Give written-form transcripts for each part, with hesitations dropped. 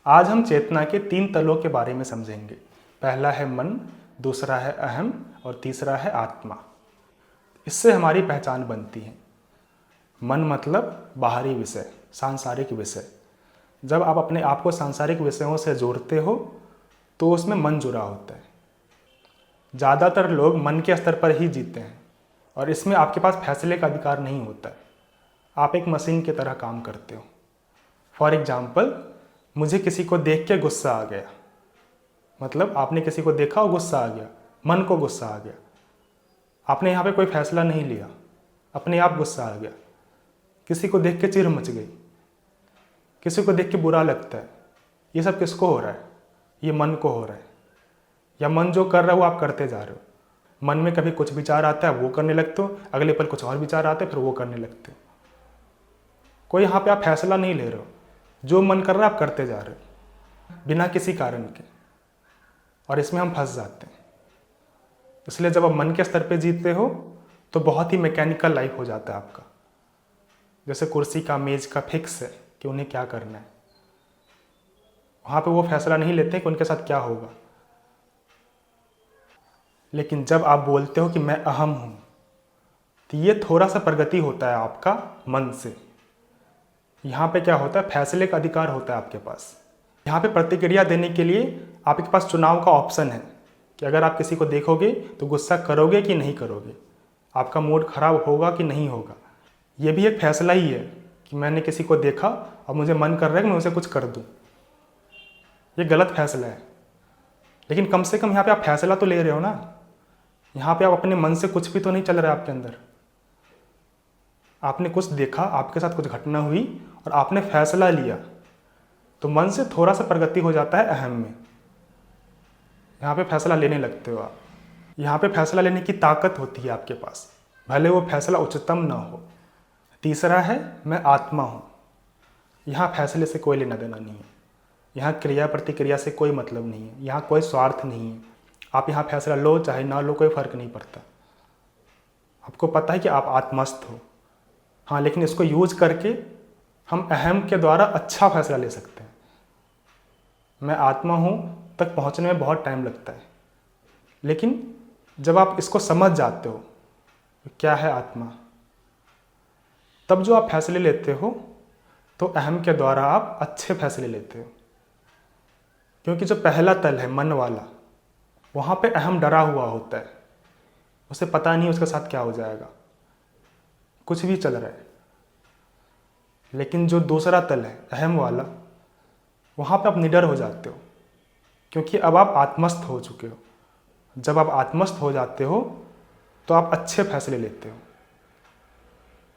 आज हम चेतना के 3 तलों के बारे में समझेंगे। पहला है मन, दूसरा है अहम और तीसरा है आत्मा। इससे हमारी पहचान बनती है। मन मतलब बाहरी विषय, सांसारिक विषय। जब आप अपने आप को सांसारिक विषयों से जोड़ते हो तो उसमें मन जुड़ा होता है। ज़्यादातर लोग मन के स्तर पर ही जीते हैं और इसमें आपके पास फैसले का अधिकार नहीं होता है। आप एक मशीन की तरह काम करते हो। फॉर एग्जाम्पल, मुझे किसी को देख के गुस्सा आ गया, मतलब आपने किसी को देखा और गुस्सा आ गया, मन को गुस्सा आ गया। आपने यहाँ पे कोई फैसला नहीं लिया, अपने आप गुस्सा आ गया। किसी को देख के चिढ़ मच गई, किसी को देख के बुरा लगता है। ये सब किसको हो रहा है? ये मन को हो रहा है। या मन जो कर रहा है वो आप करते जा रहे हो। मन में कभी कुछ विचार आता है, वो करने लगते हो, अगले पल कुछ और विचार आते हैं, फिर वो करने लगते हो। कोई यहाँ पे आप फैसला नहीं ले रहे हो, जो मन कर रहा है आप करते जा रहे हो बिना किसी कारण के, और इसमें हम फंस जाते हैं। इसलिए जब आप मन के स्तर पे जीतते हो तो बहुत ही मैकेनिकल लाइफ हो जाता है आपका। जैसे कुर्सी का, मेज का फिक्स है कि उन्हें क्या करना है। वहाँ पे वो फैसला नहीं लेते कि उनके साथ क्या होगा। लेकिन जब आप बोलते हो कि मैं अहम हूँ, तो ये थोड़ा सा प्रगति होता है आपका मन से। यहाँ पे क्या होता है? फैसले का अधिकार होता है आपके पास। यहाँ पे प्रतिक्रिया देने के लिए आपके पास चुनाव का ऑप्शन है कि अगर आप किसी को देखोगे तो गुस्सा करोगे कि नहीं करोगे, आपका मूड खराब होगा कि नहीं होगा। ये भी एक फैसला ही है कि मैंने किसी को देखा और मुझे मन कर रहा है कि मैं उसे कुछ कर दूँ। ये गलत फैसला है, लेकिन कम से कम यहाँ पे आप फैसला तो ले रहे हो ना। यहाँ पे आप अपने मन से कुछ भी तो नहीं चल रहा है आपके अंदर। आपने कुछ देखा, आपके साथ कुछ घटना हुई और आपने फैसला लिया, तो मन से थोड़ा सा प्रगति हो जाता है अहम में। यहाँ पे फैसला लेने लगते हो आप। यहाँ पे फैसला लेने की ताकत होती है आपके पास, भले वो फैसला उच्चतम ना हो। तीसरा है मैं आत्मा हूँ। यहाँ फैसले से कोई लेना देना नहीं है। यहाँ क्रिया प्रतिक्रिया से कोई मतलब नहीं है। यहाँ कोई स्वार्थ नहीं है। आप यहाँ फैसला लो चाहे ना लो, कोई फर्क नहीं पड़ता। आपको पता है कि आप आत्मस्थ हो। हाँ, लेकिन इसको यूज करके हम अहम के द्वारा अच्छा फैसला ले सकते हैं। मैं आत्मा हूँ तक पहुँचने में बहुत टाइम लगता है, लेकिन जब आप इसको समझ जाते हो क्या है आत्मा, तब जो आप फैसले लेते हो तो अहम के द्वारा आप अच्छे फैसले लेते हो। क्योंकि जो पहला तल है मन वाला, वहाँ पे अहम डरा हुआ होता है। उसे पता नहीं उसके साथ क्या हो जाएगा, कुछ भी चल रहा है। लेकिन जो दूसरा तल है अहम वाला, वहाँ पे आप निडर हो जाते हो, क्योंकि अब आप आत्मस्थ हो चुके हो। जब आप आत्मस्थ हो जाते हो तो आप अच्छे फैसले लेते हो।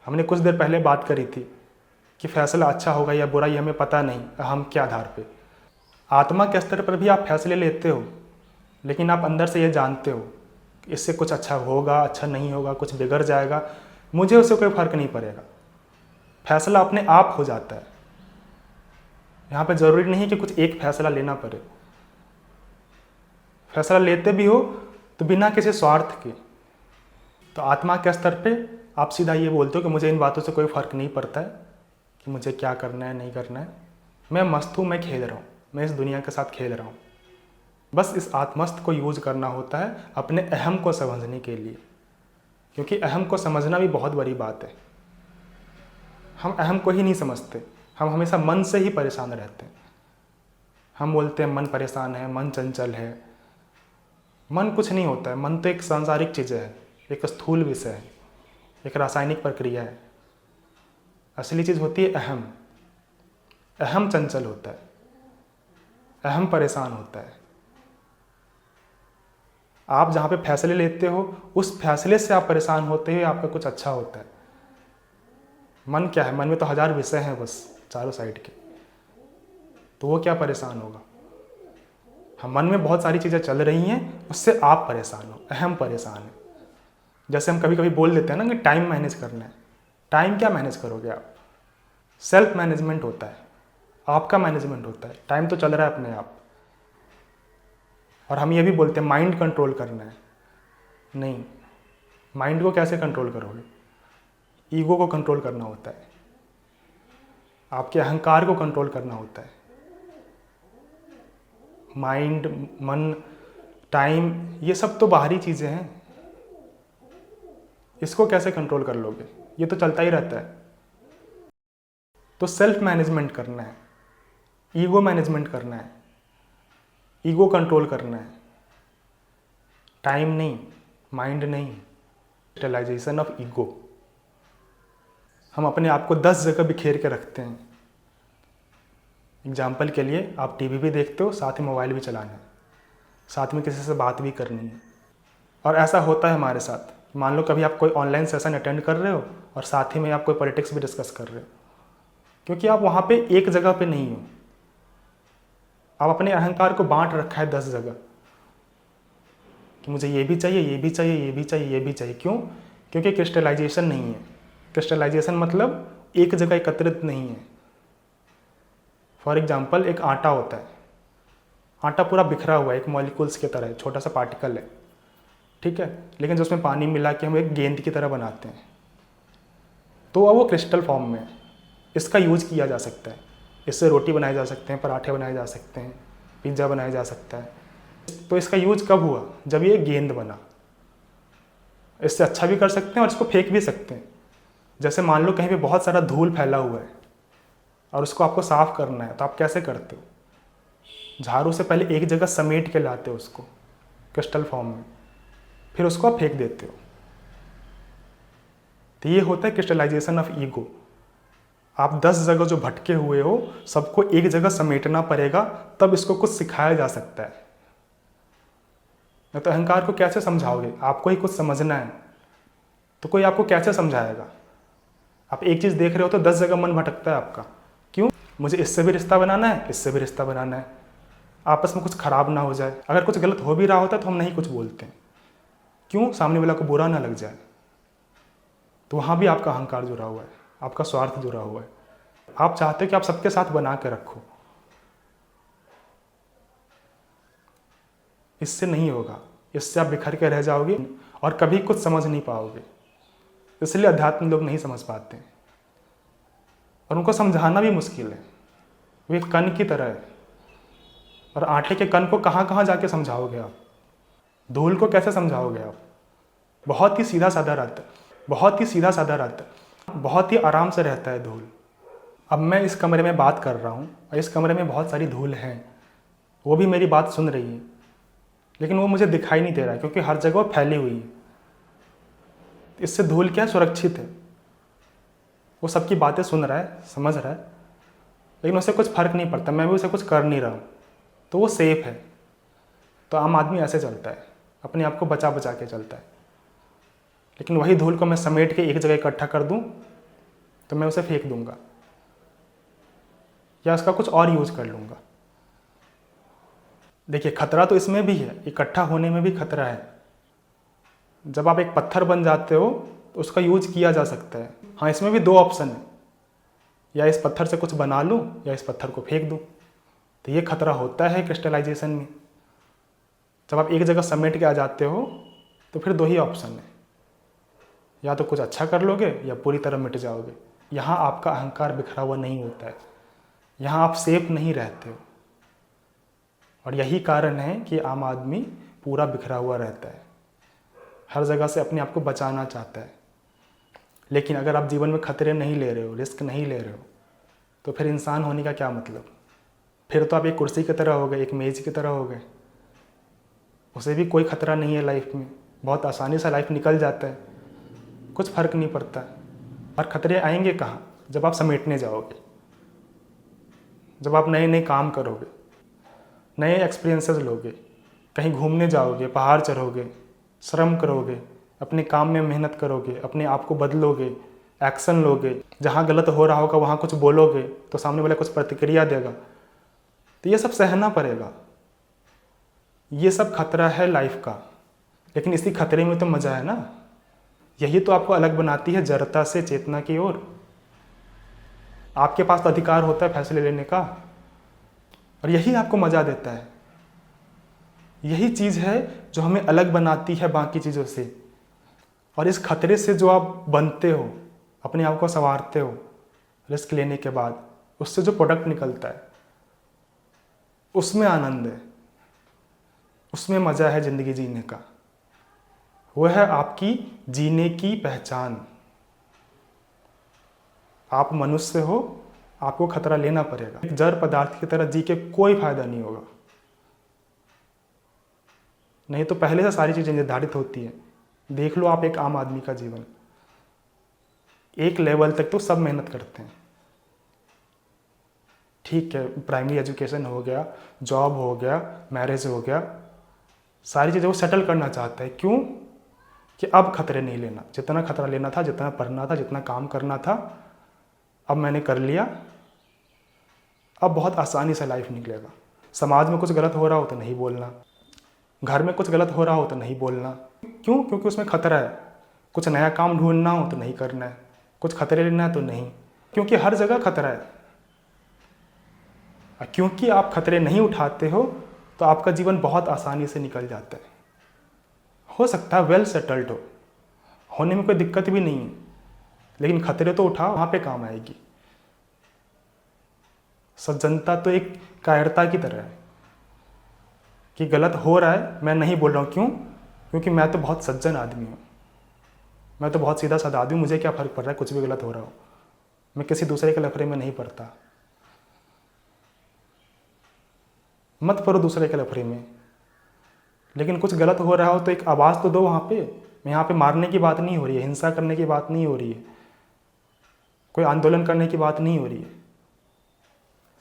हमने कुछ देर पहले बात करी थी कि फैसला अच्छा होगा या बुरा ये हमें पता नहीं, अहम के आधार पे। आत्मा के स्तर पर भी आप फैसले लेते हो, लेकिन आप अंदर से ये जानते हो कि इससे कुछ अच्छा होगा, अच्छा नहीं होगा, कुछ बिगड़ जाएगा, मुझे उससे कोई फर्क नहीं पड़ेगा। फैसला अपने आप हो जाता है। यहाँ पे ज़रूरी नहीं कि कुछ एक फैसला लेना पड़े। फैसला लेते भी हो तो बिना किसी स्वार्थ के। तो आत्मा के स्तर पे आप सीधा ये बोलते हो कि मुझे इन बातों से कोई फ़र्क नहीं पड़ता है कि मुझे क्या करना है, नहीं करना है। मैं मस्त हूँ, मैं खेल रहा हूँ, मैं इस दुनिया के साथ खेल रहा हूँ। बस इस आत्मस्थ को यूज करना होता है अपने अहम को समझने के लिए, क्योंकि अहम को समझना भी बहुत बड़ी बात है। हम अहम को ही नहीं समझते, हम हमेशा मन से ही परेशान रहते हैं। हम बोलते हैं मन परेशान है, मन चंचल है। मन कुछ नहीं होता है। मन तो एक सांसारिक चीज़ है, एक स्थूल विषय है, एक रासायनिक प्रक्रिया है। असली चीज़ होती है अहम। अहम चंचल होता है, अहम परेशान होता है। आप जहाँ पे फैसले लेते हो उस फैसले से आप परेशान होते हुए आपका कुछ अच्छा होता है। मन क्या है? मन में तो 1000 विषय हैं बस चारों साइड के, तो वो क्या परेशान होगा? हम मन में बहुत सारी चीज़ें चल रही हैं, उससे आप परेशान हो, अहम परेशान है। जैसे हम कभी कभी बोल देते हैं ना कि टाइम मैनेज करना है। टाइम क्या मैनेज करोगे आप? सेल्फ मैनेजमेंट होता है, आपका मैनेजमेंट होता है। टाइम तो चल रहा है अपने आप। और हम ये भी बोलते हैं माइंड कंट्रोल करना है। नहीं, माइंड को कैसे कंट्रोल करोगे? ईगो को कंट्रोल करना होता है, आपके अहंकार को कंट्रोल करना होता है। माइंड, मन, टाइम, ये सब तो बाहरी चीज़ें हैं। इसको कैसे कंट्रोल कर लोगे? ये तो चलता ही रहता है। तो सेल्फ मैनेजमेंट करना है, ईगो मैनेजमेंट करना है, ईगो कंट्रोल करना है। टाइम नहीं, माइंड नहीं, यूटिलाइजेशन ऑफ ईगो। हम अपने आप को 10 जगह बिखेर के रखते हैं। एग्जाम्पल के लिए, आप टीवी भी देखते हो, साथ में मोबाइल भी चलाना है, साथ में किसी से बात भी करनी है। और ऐसा होता है हमारे साथ। मान लो कभी आप कोई ऑनलाइन सेशन अटेंड कर रहे हो और साथ ही में आप कोई पॉलिटिक्स भी डिस्कस कर रहे हो, क्योंकि आप वहाँ पे एक जगह पे नहीं हो। आप अपने अहंकार को बांट रखा है 10 जगह कि मुझे ये भी चाहिए, ये भी चाहिए, ये भी चाहिए, ये भी चाहिए। क्यों? क्योंकि क्रिस्टलाइजेशन नहीं है। क्रिस्टलाइजेशन मतलब एक जगह एकत्रित नहीं है। फॉर एग्जाम्पल, एक आटा होता है, आटा पूरा बिखरा हुआ है, एक मॉलिक्यूल्स की तरह है, छोटा सा पार्टिकल है, ठीक है। लेकिन जो उसमें पानी मिला के हम एक गेंद की तरह बनाते हैं, तो अब वो क्रिस्टल फॉर्म में है। इसका यूज किया जा सकता है, इससे रोटी बनाए जा सकते हैं, पराठे बनाए जा सकते हैं, पिज्ज़ा बनाया जा सकता है। तो इसका यूज कब हुआ? जब ये गेंद बना। इससे अच्छा भी कर सकते हैं और इसको फेंक भी सकते हैं। जैसे मान लो कहीं पे बहुत सारा धूल फैला हुआ है और उसको आपको साफ करना है, तो आप कैसे करते हो? झाड़ू से पहले एक जगह समेट के लाते हो उसको क्रिस्टल फॉर्म में, फिर उसको आप फेंक देते हो। तो ये होता है क्रिस्टलाइजेशन ऑफ ईगो। आप 10 जगह जो भटके हुए हो, सबको एक जगह समेटना पड़ेगा, तब इसको कुछ सिखाया जा सकता है। तो अहंकार को कैसे समझाओगे? आपको ही कुछ समझना है, तो कोई आपको कैसे समझाएगा? आप एक चीज़ देख रहे हो तो 10 जगह मन भटकता है आपका। क्यों? मुझे इससे भी रिश्ता बनाना है, इससे भी रिश्ता बनाना है, आपस में कुछ खराब ना हो जाए। अगर कुछ गलत हो भी रहा होता है तो हम नहीं कुछ बोलते हैं। क्यों? सामने वाला को बुरा ना लग जाए। तो वहाँ भी आपका अहंकार जुड़ा हुआ है, आपका स्वार्थ जुड़ा हुआ है। आप चाहते हो कि आप सबके साथ बना के रखो, इससे नहीं होगा। इससे आप बिखर के रह जाओगे और कभी कुछ समझ नहीं पाओगे। इसलिए अध्यात्म लोग नहीं समझ पाते हैं और उनको समझाना भी मुश्किल है। वो एक कण की तरह है, और आटे के कण को कहाँ कहाँ जाके समझाओगे आप? धूल को कैसे समझाओगे आप? बहुत ही सीधा साधा रहता है, बहुत ही सीधा साधा रहता है, बहुत ही आराम से रहता है धूल। अब मैं इस कमरे में बात कर रहा हूँ और इस कमरे में बहुत सारी धूल है, वो भी मेरी बात सुन रही है, लेकिन वो मुझे दिखाई नहीं दे रहा है क्योंकि हर जगह वो फैली हुई है। इससे धूल क्या सुरक्षित है, वो सबकी बातें सुन रहा है, समझ रहा है, लेकिन उससे कुछ फर्क नहीं पड़ता, मैं भी उसे कुछ कर नहीं रहा हूँ, तो वो सेफ है। तो आम आदमी ऐसे चलता है, अपने आप को बचा बचा के चलता है। लेकिन वही धूल को मैं समेट के एक जगह इकट्ठा कर दूँ तो मैं उसे फेंक दूंगा या उसका कुछ और यूज़ कर लूँगा। देखिए, खतरा तो इसमें भी है, इकट्ठा होने में भी खतरा है। जब आप एक पत्थर बन जाते हो तो उसका यूज किया जा सकता है। हाँ, इसमें भी 2 ऑप्शन है, या इस पत्थर से कुछ बना लूँ या इस पत्थर को फेंक दूँ। तो ये खतरा होता है क्रिस्टलाइजेशन में। जब आप एक जगह समेट के आ जाते हो तो फिर 2 ही ऑप्शन है, या तो कुछ अच्छा कर लोगे या पूरी तरह मिट जाओगे। यहाँ आपका अहंकार बिखरा हुआ नहीं होता है, यहाँ आप सेफ नहीं रहते हो। और यही कारण है कि आम आदमी पूरा बिखरा हुआ रहता है, हर जगह से अपने आप को बचाना चाहता है। लेकिन अगर आप जीवन में खतरे नहीं ले रहे हो, रिस्क नहीं ले रहे हो, तो फिर इंसान होने का क्या मतलब? फिर तो आप एक कुर्सी की तरह हो गए, एक मेज़ की तरह हो गए। उसे भी कोई खतरा नहीं है लाइफ में, बहुत आसानी से लाइफ निकल जाता है, कुछ फर्क नहीं पड़ता। और खतरे आएंगे कहाँ? जब आप समेटने जाओगे, जब आप नए नए काम करोगे, नए एक्सपीरियंसेस लोगे, कहीं घूमने जाओगे, पहाड़ चढ़ोगे, श्रम करोगे, अपने काम में मेहनत करोगे, अपने आप को बदलोगे, एक्शन लोगे, जहाँ गलत हो रहा होगा वहाँ कुछ बोलोगे तो सामने वाला कुछ प्रतिक्रिया देगा, तो ये सब सहना पड़ेगा। ये सब खतरा है लाइफ का, लेकिन इसी खतरे में तो मज़ा है ना। यही तो आपको अलग बनाती है जड़ता से चेतना की ओर। आपके पास तो अधिकार होता है फैसले लेने का, और यही आपको मज़ा देता है। यही चीज़ है जो हमें अलग बनाती है बाकी चीज़ों से। और इस खतरे से जो आप बनते हो, अपने आप को संवारते हो रिस्क लेने के बाद, उससे जो प्रोडक्ट निकलता है उसमें आनंद है। उसमें मज़ा है ज़िंदगी जीने का। वो है आपकी जीने की पहचान। आप मनुष्य हो, आपको खतरा लेना पड़ेगा। एक जड़ पदार्थ की तरह जी के कोई फायदा नहीं होगा। नहीं तो पहले से सारी चीज़ें निर्धारित होती हैं। देख लो आप एक आम आदमी का जीवन, एक लेवल तक तो सब मेहनत करते हैं, ठीक है, प्राइमरी एजुकेशन हो गया, जॉब हो गया, मैरिज हो गया, सारी चीज़ें वो सेटल करना चाहता है। क्यों? कि अब खतरे नहीं लेना, जितना खतरा लेना था, जितना पढ़ना था, जितना काम करना था, अब मैंने कर लिया, अब बहुत आसानी से लाइफ निकलेगा। समाज में कुछ गलत हो रहा हो तो नहीं बोलना, घर में कुछ गलत हो रहा हो तो नहीं बोलना। क्यों? क्योंकि उसमें खतरा है। कुछ नया काम ढूंढना हो तो नहीं करना है, कुछ खतरे लेना है तो नहीं, क्योंकि हर जगह खतरा है। क्योंकि आप खतरे नहीं उठाते हो तो आपका जीवन बहुत आसानी से निकल जाता है। हो सकता है वेल सेटल्ड हो, होने में कोई दिक्कत भी नहीं है, लेकिन खतरे तो उठाओ, वहाँ पे काम आएगी। सज्जनता तो एक कायरता की तरह है कि गलत हो रहा है, मैं नहीं बोल रहा हूँ। क्यों? क्योंकि मैं तो बहुत सज्जन आदमी हूँ, मैं तो बहुत सीधा साधा आदमी हूँ, मुझे क्या फ़र्क पड़ रहा है कुछ भी गलत हो रहा हो। मैं किसी दूसरे के लफड़े में नहीं पड़ता। मत पड़ो दूसरे के लफड़े में, लेकिन कुछ गलत हो रहा हो तो एक आवाज़ तो दो वहाँ पे। यहाँ पे मारने की बात नहीं हो रही है, हिंसा करने की बात नहीं हो रही है, कोई आंदोलन करने की बात नहीं हो रही है,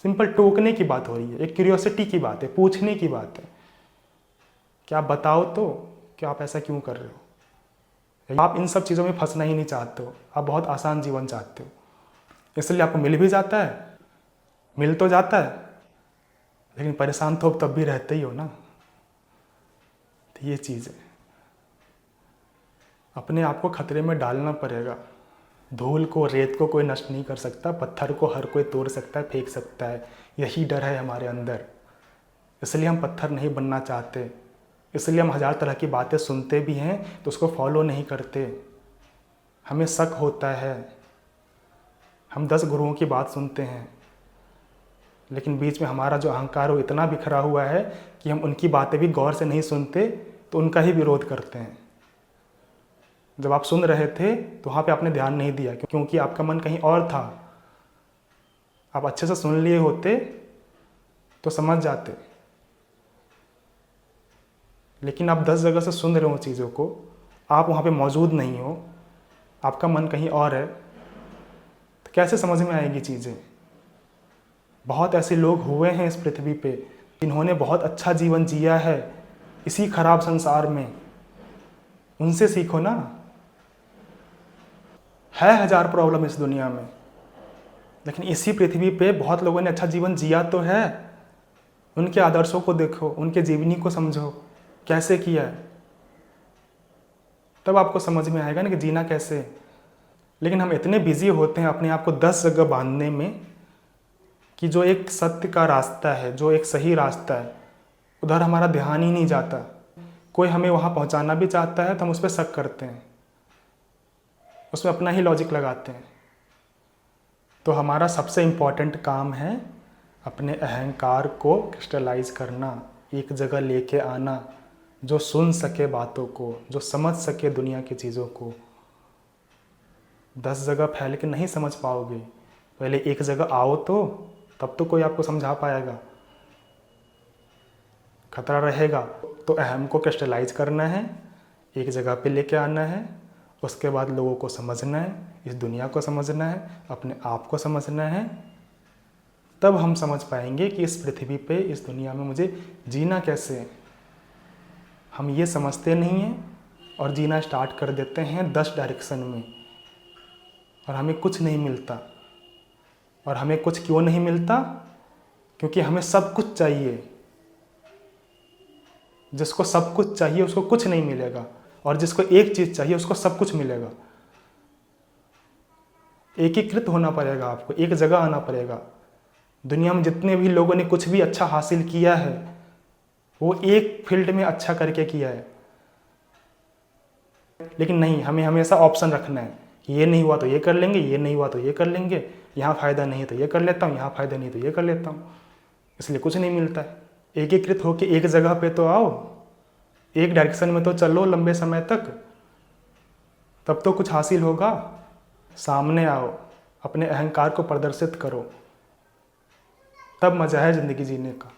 सिंपल टोकने की बात हो रही है। एक क्यूरियोसिटी की बात है, पूछने की बात है कि आप बताओ तो कि आप ऐसा क्यों कर रहे हो। आप इन सब चीज़ों में फंसना ही नहीं चाहते हो, आप बहुत आसान जीवन चाहते हो, इसलिए आपको मिल भी जाता है, मिल तो जाता है, लेकिन परेशान तो तब भी रहते ही हो ना। तो ये चीज़ है, अपने आप को खतरे में डालना पड़ेगा। धूल को, रेत को कोई नष्ट नहीं कर सकता, पत्थर को हर कोई तोड़ सकता है, फेंक सकता है। यही डर है हमारे अंदर, इसलिए हम पत्थर नहीं बनना चाहते, इसलिए हम हज़ार तरह की बातें सुनते भी हैं तो उसको फॉलो नहीं करते। हमें शक होता है, हम 10 गुरुओं की बात सुनते हैं, लेकिन बीच में हमारा जो अहंकार वो इतना बिखरा हुआ है कि हम उनकी बातें भी गौर से नहीं सुनते, तो उनका ही विरोध करते हैं। जब आप सुन रहे थे तो वहाँ पे आपने ध्यान नहीं दिया, क्योंकि आपका मन कहीं और था। आप अच्छे से सुन लिए होते तो समझ जाते, लेकिन आप 10 जगह से सुन रहे हो चीज़ों को, आप वहाँ पे मौजूद नहीं हो, आपका मन कहीं और है, तो कैसे समझ में आएगी चीज़ें। बहुत ऐसे लोग हुए हैं इस पृथ्वी पे जिन्होंने बहुत अच्छा जीवन जिया है इसी खराब संसार में, उनसे सीखो ना। है हज़ार प्रॉब्लम इस दुनिया में, लेकिन इसी पृथ्वी पे बहुत लोगों ने अच्छा जीवन जिया तो है। उनके आदर्शों को देखो, उनके जीवनी को समझो, कैसे किया है, तब आपको समझ में आएगा ना कि जीना कैसे है। लेकिन हम इतने बिजी होते हैं अपने आप को 10 जगह बांधने में कि जो एक सत्य का रास्ता है, जो एक सही रास्ता है, उधर हमारा ध्यान ही नहीं जाता। कोई हमें वहाँ पहुँचाना भी चाहता है तो हम उस पर शक करते हैं, उसमें अपना ही लॉजिक लगाते हैं। तो हमारा सबसे इम्पॉर्टेंट काम है अपने अहंकार को क्रिस्टलाइज करना, एक जगह लेके आना, जो सुन सके बातों को, जो समझ सके दुनिया की चीज़ों को। 10 जगह फैल के नहीं समझ पाओगे, पहले एक जगह आओ तो, तब तो कोई आपको समझा पाएगा। खतरा रहेगा तो अहम को क्रिस्टलाइज करना है, एक जगह पे लेके आना है, उसके बाद लोगों को समझना है, इस दुनिया को समझना है, अपने आप को समझना है। तब हम समझ पाएंगे कि इस पृथ्वी पे, इस दुनिया में मुझे जीना कैसे है। हम ये समझते नहीं हैं और जीना स्टार्ट कर देते हैं 10 डायरेक्शन में, और हमें कुछ नहीं मिलता। और हमें कुछ क्यों नहीं मिलता? क्योंकि हमें सब कुछ चाहिए। जिसको सब कुछ चाहिए उसको कुछ नहीं मिलेगा, और जिसको एक चीज़ चाहिए उसको सब कुछ मिलेगा। एकीकृत होना पड़ेगा, आपको एक जगह आना पड़ेगा। दुनिया में जितने भी लोगों ने कुछ भी अच्छा हासिल किया है वो एक फील्ड में अच्छा करके किया है, लेकिन नहीं, हमें हमेशा ऑप्शन रखना है कि ये नहीं हुआ तो ये कर लेंगे, ये नहीं हुआ तो ये कर लेंगे, यहाँ फ़ायदा नहीं तो ये कर लेता हूँ, यहाँ फ़ायदा नहीं तो ये कर लेता हूँ, इसलिए कुछ नहीं मिलता है। एकीकृत होकर एक जगह पे तो आओ, एक डायरेक्शन में तो चलो लंबे समय तक, तब तो कुछ हासिल होगा। सामने आओ, अपने अहंकार को प्रदर्शित करो, तब मज़ा है ज़िंदगी जीने का।